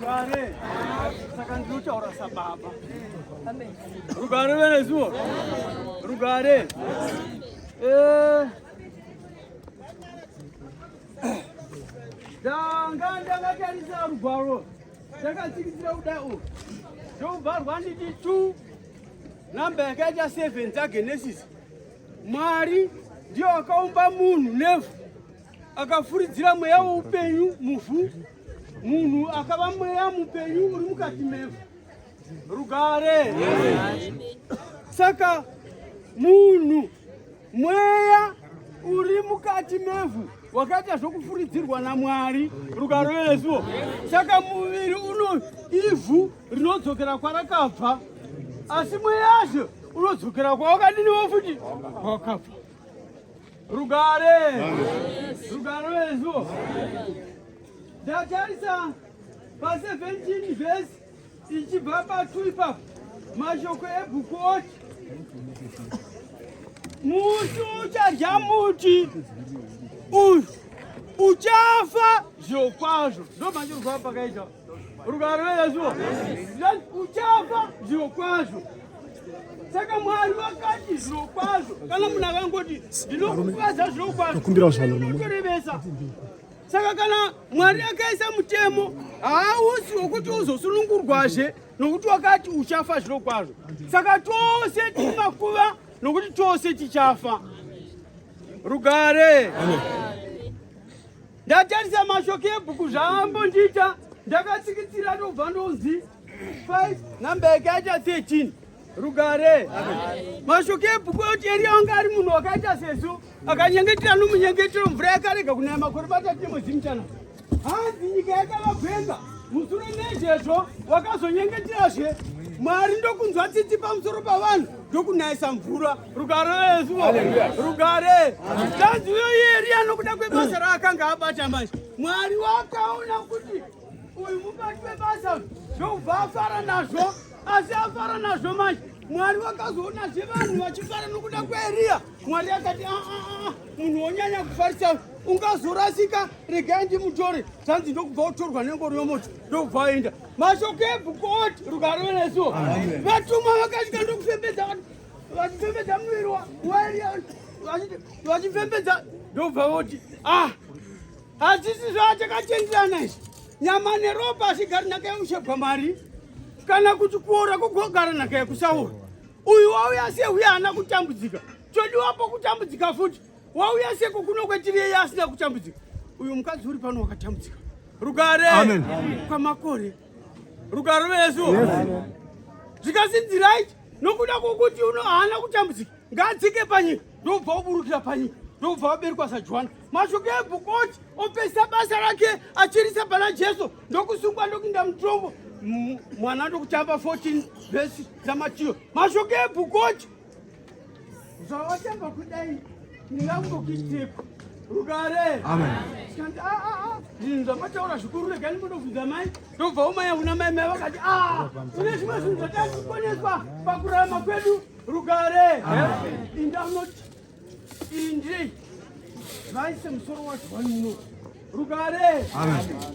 Rugare. Saka ndinotaura sababa. Rugare venezuo. Rugare. Ndakatarisa rugwaro. Ndakatsikitsira kudai. Ndobva nditi 2 namba yakaita 7 dzaGenesis. Mwari ndiyo akaumba munhu nevhu. Akafuridzira mweya weupenyu muvhu. Munhu akava mweya mupenyu uri mukati mevhu. Rugare. Saka munhu mweya uri mukati mevhu wakaita zvokufuridzirwa naMwari. Rugare venezuo. Saka muviri uno ivhu rinodzokera kwarakabva. Asi mweyazvo unodzokera kwawakadiniwo futi kwawakabva. Rugare. Rugare venezuo. Ndatarisa pa17 verse ichibva pa2 ipapo. Mashoko ebhuku oti muti uchadya muti uyu uchafa zvirokwazvo. Ndo manje rugwaro pakaita. Rugare venezuo. Uchafa zvirokwazvo. Saka Mwari wakati zvirokwazvo. Kana munhu akangoti ndinokukuvadza zvirokwazvo unotorevesa. Saka kana Mwari akaisa mutemo hausi wokuti uzosunungurwazve nokuti wakati uchafa zvirokwazvo. Saka tose timakuva nokuti tose tichafa. Rugare. Ndatarisa mashoko ebhuku zvaambondiita. Ndakatsikitsira ndobva ndonzi 5 namba yakaita 13. Rugare. Mashoko ebhuku oti Eria anga ari munhu wakaita sesu akanyengetera nomunyengetero mvura yakarega kunaya makore matatu nemwedzi mutanhatu. Hanzi nyika yakavabvenga. Mushure mezvezvo wakazonyengeterazve Mwari ndokunzwa tsitsi pamusoro pavanhu ndokunayisa mvura. Rugare venezuo. Rugare. Tanzi uyo Eria nokuda kwebasa raakanga abata manje. Mwari wakaona kuti uyu mukati webasa ndobva afara nazvo. Asi afara nazvo manje. Mwari wakazoonazve vanhu vachifara nokuda kwaEria. Mwari akati munhu wonyanya kufarisa ungazorasika, regai ndimutore. Tanzi ndokubva utorwa nengoro yomoto ndokubva aenda. Mashoko ebhuku oti rugare venezuo. Vatumwa vakasvika ndokufembedza vanhu vachifembedza muviri waEria vachifembedza ndokubva voti hazvisi zvatakachenjerana izvi. Nyama neropa hazvigari nhaka yeushe kwaMwari. Kana kuti kuora kugara nhaka yekusaura. Uyu wauya seuya haana kutambudzika. Todiwapo kutambudzika futi. Wauya seko kuno kwetiri yeye asina kutambudzika. Uyu mukadzi uri pano wakatambudzika. Rugare. Kwamakore. Rugare venezuo. Zvikasinzirai nokuda kwokuti uno haana kutambudzika. Ngadzike panyika ndobva uburukira panyika. Ndobva waberekwa saJohana. Mashoko ebhuku oti opesa basa rake achirisa pana Jesu ndokusungwa ndokuinda mutombo. Mwana ndokutamba 14 verse dzaMatiyo. Mashoko ebhuku oti zvawatamba kudai ndingangokuiteko. Rugare. Tikati zvinhu zvamataura zvikuru regai ndinobvunza mai. Ndobva umaya una mai mai vakati une zvimwe zvinhu zvatazikoneswa pakurarama kwedu. Rugare. Indanoti indi vaise musoro waJohani muno. Rugare.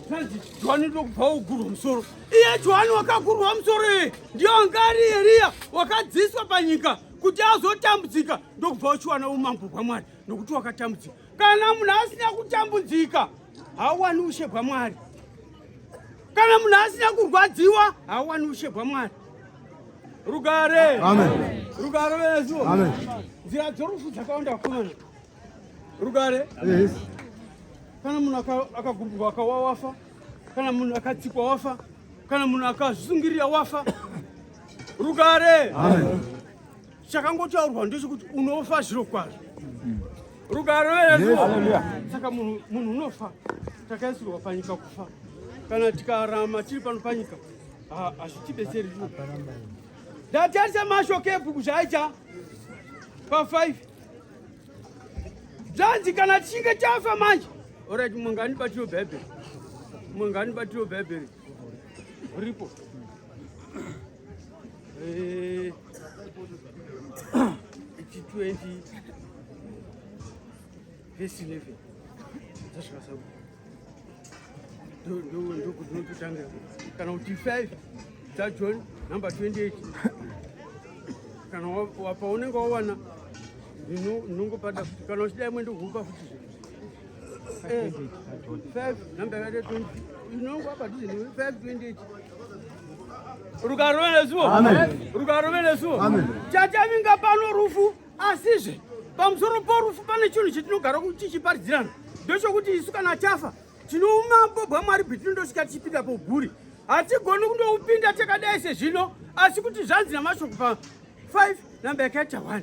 Tanzi Johani ndokubva ugurwa musoro. Iye Johani wakagurwa musoro ndiyo anga ari Eria wakadziswa panyika kuti azotambudzika ndokubva uchiwana umambo hwaMwari nokuti wakatambudzika. Kana munhu asina kutambudzika hawani ushe hwaMwari. Kana munhu asina kurwadziwa hawani ushe hwaMwari. Rugare. Rugare venezuo. Nzira dzorufu dzakawanda kwaMwari. Rugare. Kana munhu akagumburwa akawa wafa. Kana munhu akatsikwa wafa. Kana munhu akazvisungirira wafa. Rugare. Chakangotaurwa ndechekuti unofa zvirokwazvo. Rugare venezuo. Saka munhu unofa takaisirwa panyika kufa. Kana tikarama tiri pano panyika hazvitibetseri. Ndatarisa mashoko ebhuku zvaaita pa5. Zvanzi kana tichinge tafa manje. Alright, mwangani batiro Bhayibheri. Mwangani batiro Bhayibheri. Ripo. 20 verse 11. ndokutanga kana kuti 5 dzaJohn number 28 kana wapa unenge wawana ndinongopada kuti kana uchidai mwendo hupa futi 5 number 20 inongo apadhize 528 rukarovene zuvo chatavinga pano rufu asizve pamusoro porufu pane chinhu chetinogara tichiparidzirana ndochokuti isu kana chafa tinoumambo bwamwari bhitinondosvika tichipinda pobhuri hatigoni kundoupinda takadai sezvino asi kuti zvanzi namashoko pa5 namba yakaita 1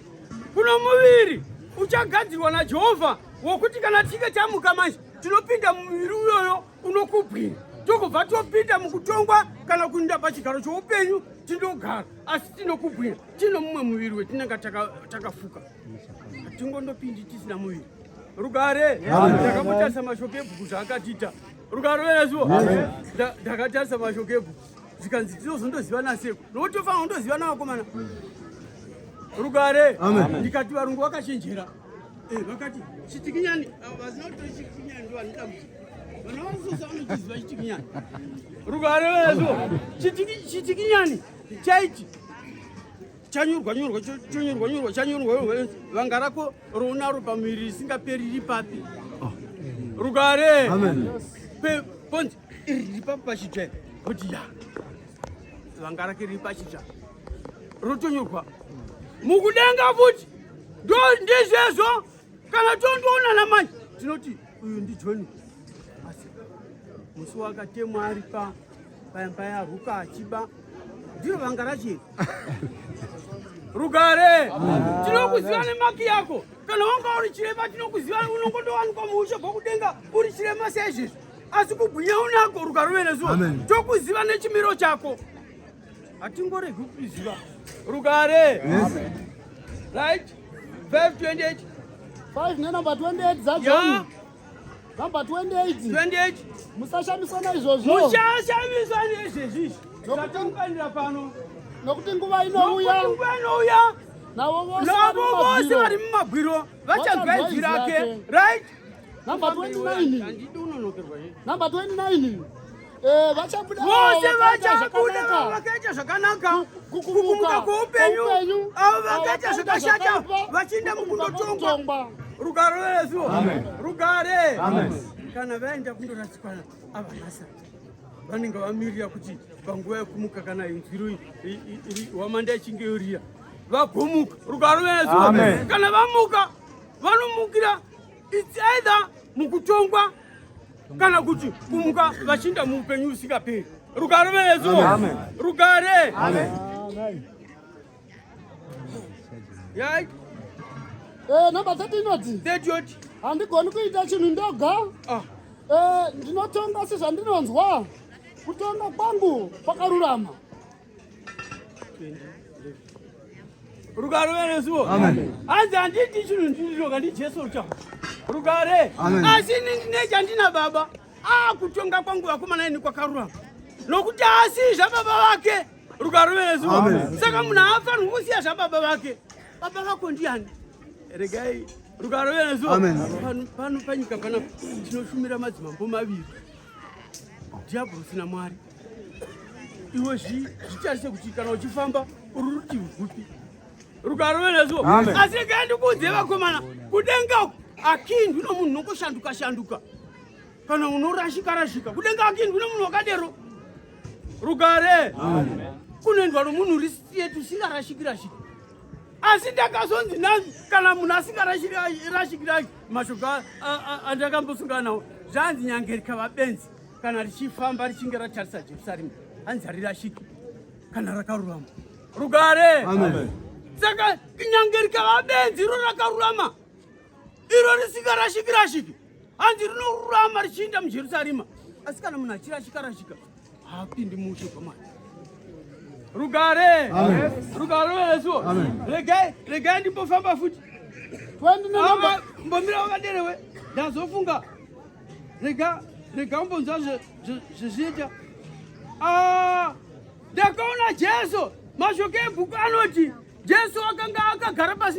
kuno muviri uchagadzirwa najehovha wokuti kana tichinge tamuka manje tinopinda mumuviri uyoyo unokubwira tokubva topinda mukutongwa kana kuinda pachigaro choupenyu tindogara asi tinokubwira tino mumwe muviri wetinenge takafuka hatingondopindi tisina muviri rugare ndakamutarisa mashoko ebhuku zvaakatiita rugare venezuvo ndakatarisa mashoko ebhuku zvikanzi tinozondozivana seko nokuti tofanira kundozivana vakomana rugare ndikati varungu vakachenjera vakati chitikinyani vasina kuti chitikinyani ndo vanodambudzika vana vasosa vanochiziva chitikinyani rugare venezuvo chitikinyani chaiti chanyorwa vanga rako rounaro pamuviri risingaperiri papi rugare ponzi iri riri papi pachitsva kuti ya vanga rake riri pachitsva rotonyorwa mukudenga futi ndo ndizvezvo kana tondoonana manje tinoti uyu ndiJoni asi musi wakatemwa ari paimba yaruka achiba ndiro vanga rachiri rugare tinokuziva nemaki yako kana wanga uri chirema tinokuziva unongondowanikwa muushe bwokudenga uri chirema seizvezvi asi kubwinya unako rugare venezuva tokuziva nechimiro chako hatingoregi kuziva rugare right 528 5 nenumber 28 zaJohn number 28 musashamisana izvozvo mushashamiswa nezvezvizvi zvatanganira pano nokuti nguva inouya navo vose vari mumabwiro vachadzwa rake right number 29 vachabuda vose vachabuda vakaita zvakanaka kukumuka kweupenyu avo vakaita zvakashata vachienda mukundotongwa rugare rezuvo rugare kana vaenda kundorasika ava nhasa vanenge vamirira kuti panguva yekumuka kana inzwiro hwamanda ichinge yoriya vagomuka rugare rezuvo kana vamuka vanomukira its either mukutongwa kana kuti kumuka vachienda muupenyu usingaperi rugare venezuvo rugare number 30 inoti 38 handigoni kuita chinhu ndoga ndinotonga sezvandinonzwa kutonga kwangu kwakarurama rugare venezuvo hanzi handiti chinhu ndinoga ndijesu chavo rugare asi nechandina baba kutonga kwangu vakomana ini kwakarurama nokuti asi zvababa vake rugare venezuvo saka munhu haafanirwi kusiya zvababa vake baba vako ndiani regai rugare venezuvo pano panyika pana tinoshumira madzimambo maviri dhiabhurosi namwari iwe zvitarise kuti kana uchifamba uri rutivi gupi rugare venezuvo asi regai ndikuudze vakomana kudenga akindwi nomunhu nongoshanduka kana unorashika kudenga akindwi nomunhu wakadero rugare kunoendwa nomunhu risietu singarashiki asi ndakazonzi nani kana munhu asingarashikiraki mashoko andakambosungana nawo zvanzi nyangerika vabenzi kana richifamba richinge ratarisa Jerusarema hanzi harirashiki kana rakarurama rugare saka nyangerika vabenzi iro rakarurama iro risingarashiki hanzi rinorurama richiinda muJerusarema asi kana munhu achirashika haapindi muushe kwamwari rugare venezuvo regai ndimbofamba futi mbomira wakaderewe ndazofunga rega umbonzwa zvezviita ndakaona Jesu mashoko ebhuku anoti Jesu akanga akagara pasi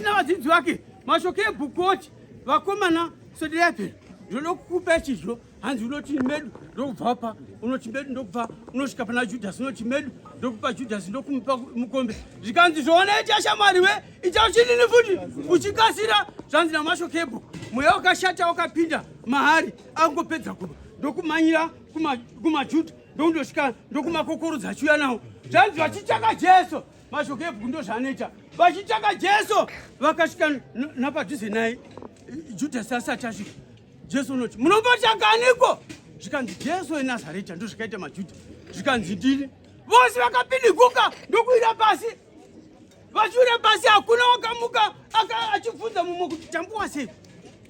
navadzidzi vake mashoko ebhuku oti vakomana sodiraiperi ndoda kukupa chizvo hanzi unoti medu ndokubva pa unoti medu ndokubva unosvika pana Judhasi unoti medu ndokupa Judhasi ndokumupa mukombe zvikanzi zvonoita shamwari we ichauchidini futi uchikasira zvanzi namashoko ebhuku mweya wakashata wakapinda mahari angopedza kuba ndokumanyira kumaJudha ndokundosvika ndokumakokorodza achiuya nawo zvanzi vachitsvaka Jesu mashoko ebhuku ndozvaanoita vachitsvaka Jesu vakasvika napadhuze naye Judhasi asati asvika Jesu unoti munombotsvakaniko zvikanzi Jesu weNazareta ndozvakaita maJudha zvikanzi ndini vose vakapiniguka ndokuwira pasi vachiwira pasi hakuna wakamuka achibvunza mumwe kuti tambuwa sei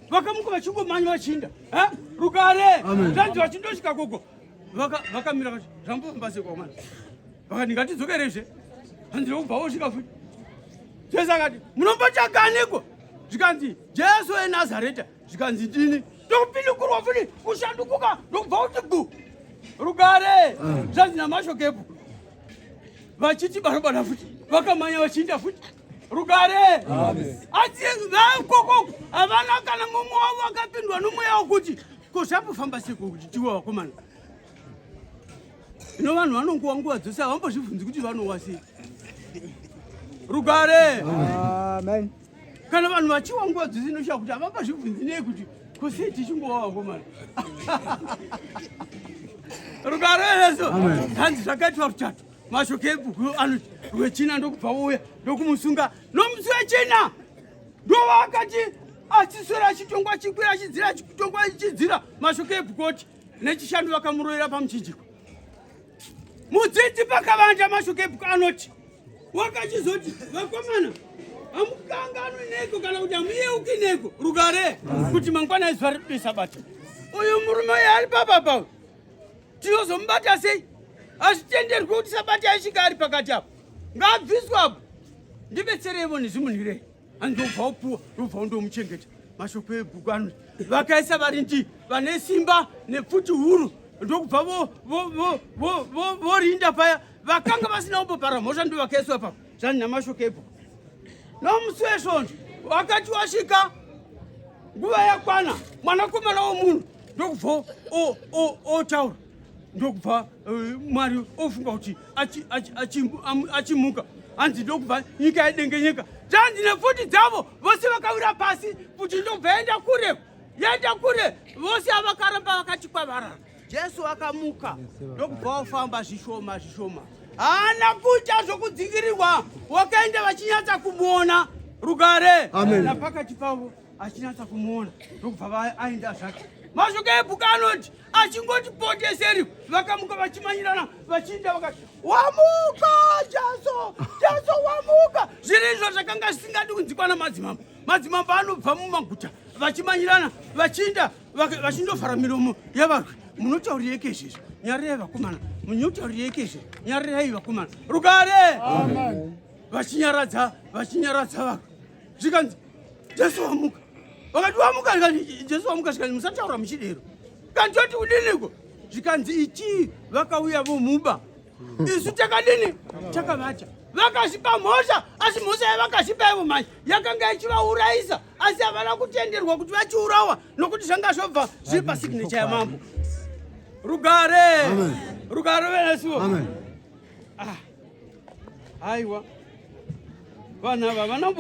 vakamuka vachingomanya vachiinda rugare zvanzi vachindosvika koko vakamira vati zvambofamba sei kwamana vakati ngatidzokerezve hanzi lokubva vosvika futi Jesu akati munombotsvakaniko zvikanzi Jesu weNazareta zvikanzi ndini ndokupindikurwa futi kushandukuka ndokubva kuti gu rugare zvanzi namashoko ebhuku vachiti barabara futi vakamanya vachiinda futi rugare asi vakoko havana kana mumwe wavo vakapindwa nomweya wokuti ko zvambofamba seko kuti tiwe vakomana ino vanhu vanongowa nguva dzose havambozvibvunzi kuti vanowa sei rugare kana vanhu vachiwa nguva dzose inosvika kuti havambozvibvunzi nei kuti kusei tichingowa vakomana rugare neso hanzi zvakaitwa rutatu mashoko ebhuku anoti rwechina ndokubva uya ndokumusunga nomusi wechina ndovakati achiswera achitongwa chikwira achidzira achitongwa achidzira mashoko ebhuku oti nechishando vakamuroyera pamuchinjiko mudzidzi pakavanda mashoko ebhuku anoti wakachizoti vakomana hamukanganwi neko kana kuti hamuyeuki neko rugare kuti mangwana ezuva redu esabata uyu murume uyu ari papapa tinozomubata sei hazvitenderwi kuti sabata yaisvika ari pakati apo ngaabviswe apo ndibetsereivo nezvimunhirei handobva upuwa ndobva undomuchengeta mashoko ebhuku anoti vakaisa varindi vane simba nepfuti huru ndokubva vorinda paya vakanga vasina kumbopara mhosva ndo vakaiswa papo zvani namashoko ebhuku nomusi wesvondo wakati wasvika nguva yakwana mwanakomana womunhu ndokubva otaura ndokubva Mwari ofunga kuti achimuka hanzi ndokubva nyika yedengenyeka zvanzi nepfuti dzavo vose vakawira pasi kuti ndobva yaenda kure vose avakaramba vakati kwavarara Jesu akamuka ndokubva wafamba zvishoma haana kuita zvokudzingirirwa wakaenda vachinyatsa kumuona rugare napakati pavo achinyatsa kumuona ndokubva aenda zvake mashoko ebhuku anoti achingoti poteseri vakamuka vachimanyirana vachiinda vakati wamuka Jesu wamuka zviri izvo zvakanga zvisingadi kunzikwa namadzimambo anobva mumaguta vachimanyirana vachiinda vachindovhara miromo yavarwi munotaurireiko izvezvo nyarirai vakomana munotaurireiko izvezvo nyarirai vakomana rugare vachinyaradza varwi zvikanzi Jesu wamuka vakati wamuka Jesu wamuka zvikanzi musataura muchidero kanti toti kudiniko zvikanzi ichi vakauya vomuba isu takadini takavata vakazvipa mhosva asi mhosva yavakazvipa ivo manje yakanga ichivaurayisa asi havana kutenderwa kuti vachiurawa nokuti zvanga zvobva zviri pasignecha yamambo rugare venesuo haiwa vanhu ava havana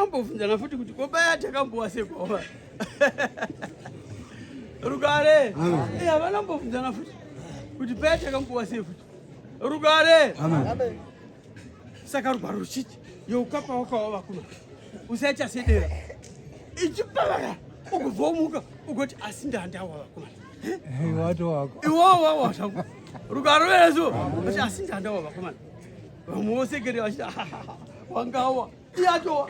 mbobvunzana futi kuti kobaya takambowa sekova rugare havana mbobvunzana futi kuti paya takambowa sei futi rugare saka rugwaro ruchiti yeukapa wakawa vakuma usaita sedera ichipavara ukubvomuka ukoti asi ndandawa vakuma iwowawa zvangu rugwaro venesu kuti asi ndandawa vakuma vamwe vosekere vachiti wangawa iyatowa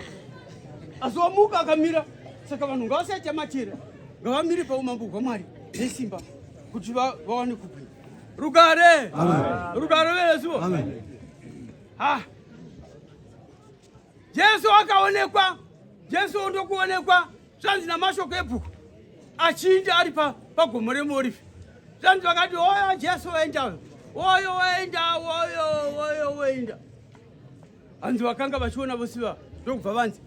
asi wamuka akamira saka vanhu ngavasaita machera ngavamire paumambo hwaMwari nesimba kuti vawane kugwinya rugare venesuo Jesu akaonekwa Jesu ndokuonekwa zvanzi namashoko ebhuku achinda ari pagomo reMorifi zvanzi vakati oyo Jesu waendayo oyo waenda hanzi vakanga vachiona vosiva ndokubva vanzi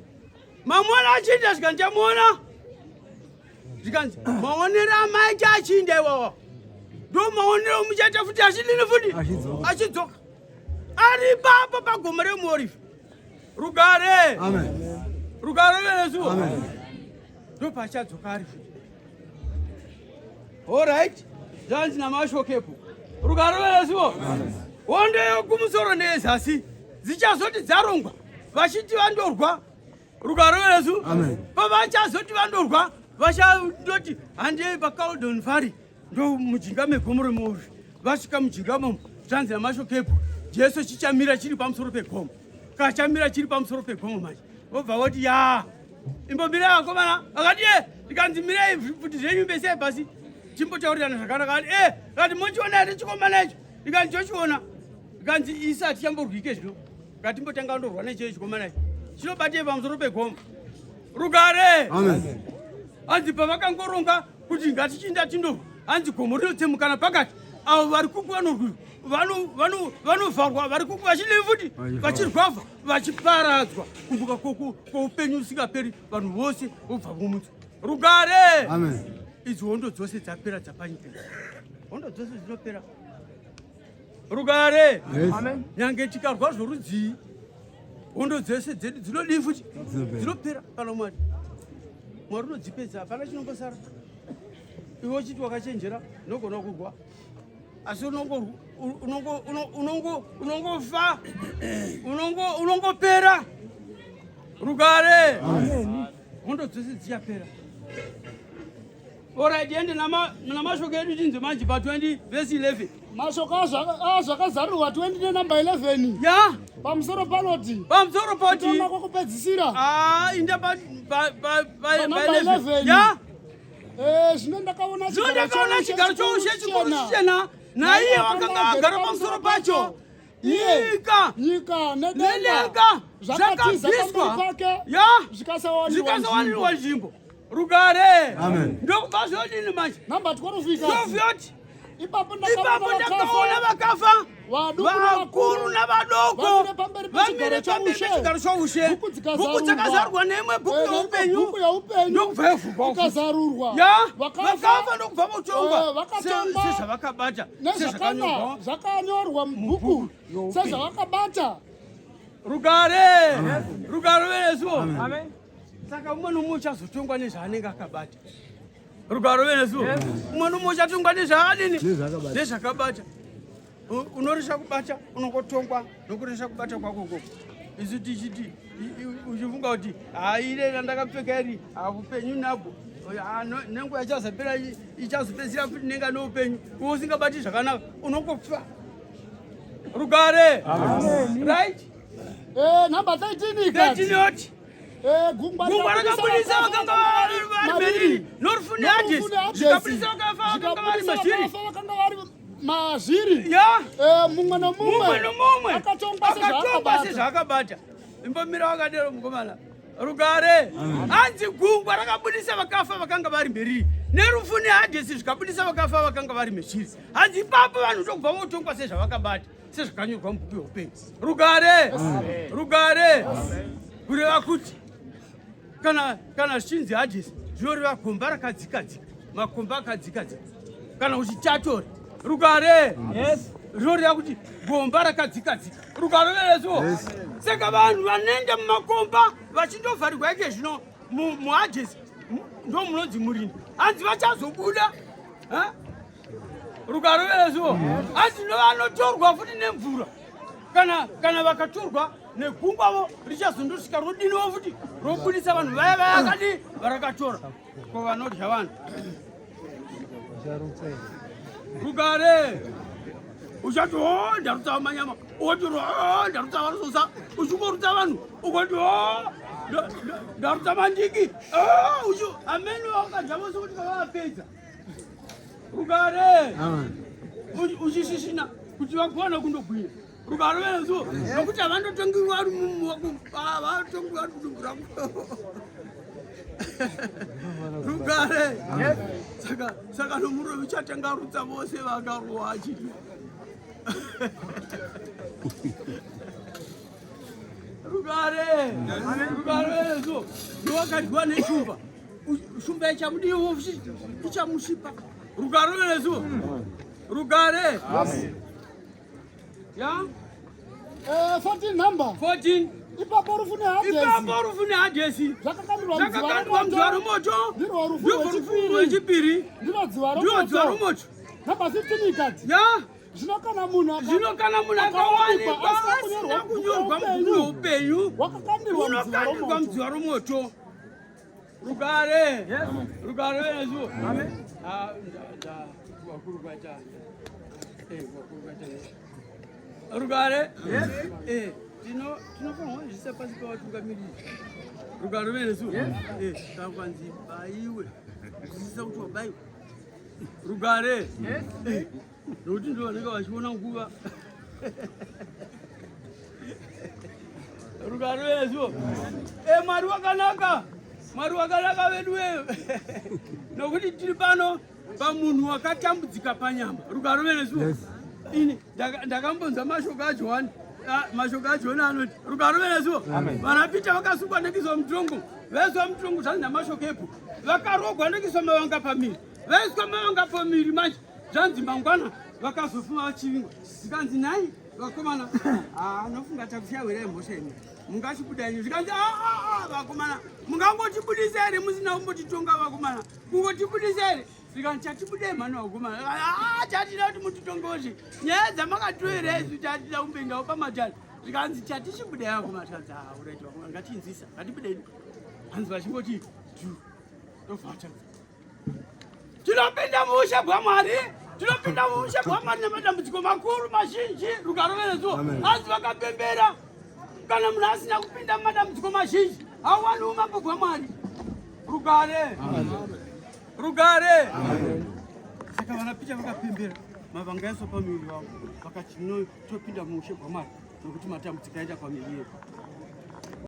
mamwana achinda zvikandiamuona zvikanzi maonero amaita achinda iwawa ndo maonero muchaita futi achidini futi achidzoka ari papa pagomo remuorivhi. Rugare rugare venesu ndo pachadzoka ari futi. Alright, zvanzi namashokepo rugare venesuwo hondo yokumusoro neyezasi dzichazoti dzarongwa vachiti vandorwa. Rugare venesu pavachazoti vandorwa vachadoti handei pakaudon fari ndo mujinga megomo remuorivhi. Vasvika mujinga momo zvanzi namashokepo jesu chichamira chiri pamusoro pegomo. Kachamira chiri pamusoro pegomo manje vobva voti ya imbomira vakomana vakati ndikanzi mirei futi zvenyu besei pasi timbotaurirana zvakanaka ati kati mochiona here chikomana icho ndikanzi chochiona ndikanzi isati chamborwike zvino ngatimbotanga ndorwa necheyo chikomana icho chinobatei pamusoro pegomo. Rugare hanzi pavakangoronga kuti ngatichinda tindorwa hanzi gomo rinotsemukana pakati avo vari kuku vanovharwa vari kuku vachidei futi vachirwavha vachiparadzwa kumbuka kwoupenyu usingaperi vanhu vose vobva vomutswa. Rugare idzi hondo dzose dzapera dzapanyika hondo dzose dzinopera. Rugare nyange tikarwa zvorudzii hondo dzese dzedu dzinodii futi dzinopera kana mwari unodzipedza hapana chinongosara. Iwe uchiti wakachenjera unogona kurwa asi unongofa unongopera. Rugare hondo dzose dzichapera. Alright, ende namashoko edu tinze manje pa20 verse 11 mashoko azvakazarurwa 20 nenamba 11 ya pamusoro panoti pamusoro poti kwekupedzisira inda pa namba 11 ya zvino ndakaona chigaro choushe chikuru chichena naiye wakanga agara pamusoro pacho nyika nedenga zvakabviswa ya zvikasawanirwa nzvimbo. Rugare ndokubva zvodini manje namba 12 sovyoti ipapo ndakaona vakafa vakuru navadoko vamire pamberi pechigaro choushe. Bhuku dzakazarurwa neimwe bhuku yeupenyu ndokubva yevhurwa vakafa ndokubva votongwa sezvavakabata zvakanyorwa mubhuku sezvavakabata. Rugare rugare venesuwo saka umwe nomwe uchazotongwa nezvaanenge akabata. Rugaro venesuwo umwe nomwe uchatongwa nezvaadini nezvakabata. Unoresha kubata unongotongwa nokuresha kubata kwako koko. Isu tichiti uchifunga kuti ire randakapfeka iri upenyu nabwo nenguva ichazopera ichazopedzisira futi nenga noupenyu uwe usingabati zvakanaka unongofa. Rugare right namba 13 yoti gungwa rakabudisa vakanga vari meriri norufuni hadhesi zvikabudisa vakanga vari mazviri mumwe nomumwe akatongwa sezvaakabata. Imbomira wakadero mukomana. Rugare hanzi gungwa rakabudisa vakafa vakanga vari meriri nerufuni hadhesi zvikabudisa vakafa vakanga vari meshiri hanzi ipapo vanhu tokubva votongwa sezvavakabata sezvakanyorwa mubhuku yeupenyu. Rugare kureva kuti kana zvichinzi hadhesi zvinoreva gomba rakadzikadzika makomba akadzikadzika kana uchichatori. Rugare zvinoreva kuti gomba rakadzikadzika. Rugare venesuwo saka vanhu vanoenda mumakomba vachindovharirwa ike zvino muhadhesi ndo munonzi murindi hanzi vachazobuda. Rugare venesuwo hanzi novanotorwa futi nemvura kana vakatorwa negungwavo richazondosvika rodiniwo futi robudisa vanhu vaya vakadi varakatora kovanodya vanhu. Rugare uchati ndarutsa manyama ukati ndarutsa varusosa uchingorutsa vanhu ukati ndarutsa mandiki amene vakadya vose kuti kavavapedza. Rugare uchishisina kuti vagona kundogwinya. Rugare venesuwo nokuti havandotongiwa vatongiwa kudungura Rugare saka nomurovi chatanga rutsa vose vakarowa achidya. Rugare venesuwo ndowakadyiwa neshumba shumba chamudiwo ichamushipa rugare wenezuo rugare ya 14 number 14 ipapo rufune hadesi zvakakandirwa mdziwa romoto ndiro rufu rwechipiri ndiro dziwa romoto number 15 ikati ya zvino kana munhu akawanikwa asina kunyorwa mubhuku weupenyu wakakandirwa mdziwa romoto rugare wenezuo rugare tinofanwa zvisa pasi pavatungamiriri rugare wenezuo takwanzi baiwe kuzisa kuti wabaiwe rugare nokuti ndo vanenge vachiona nguva rugare wenezuo mwari wakanaka vedu weyo nokuti tiri pano pamunhu wakatambudzika panyama rugare wenezuo ini ndakambonzwa mashoko aJohani anoti rugare wenezuo vanapita vakasungwa ndekiswa mutongo vaiswa mutongo zvanzi namashoko ebhuku vakarogwa ndekiswa mavanga pamiri vaiswa mavanga pamiri manje zvanzi mangwana vakazofuma vachivingwa zvikanzi nhai vakomana nofunga takushawira mhosva imi mungachibuda ini zvikanzi vakomana mungangotibudisa here musina kumbotitonga vakomana kungotibudisa here zvikanzi chatibudei mhano vakomana chatida kuti mutitongozi nyaya dzamakatoera isu chatida kumbendawo pamatani zvikanzi chatichibudai vakomana tikanzi uraiti vakomana ngatinzisa ngatibudei hanzi vachingoti tofata tinopinda muushe bwamwari nematambudziko makuru mazhinji rugare wenezuo hanzi vakapembera kana munhu asina kupinda mumatambudziko mazhinji hauwani umambo bwamwari rugare saka vanapita vakapembera mavangaiswa pamuviri wavo vakati topinda muushe bwamwari nokuti matambudziko aita pamuviri yedu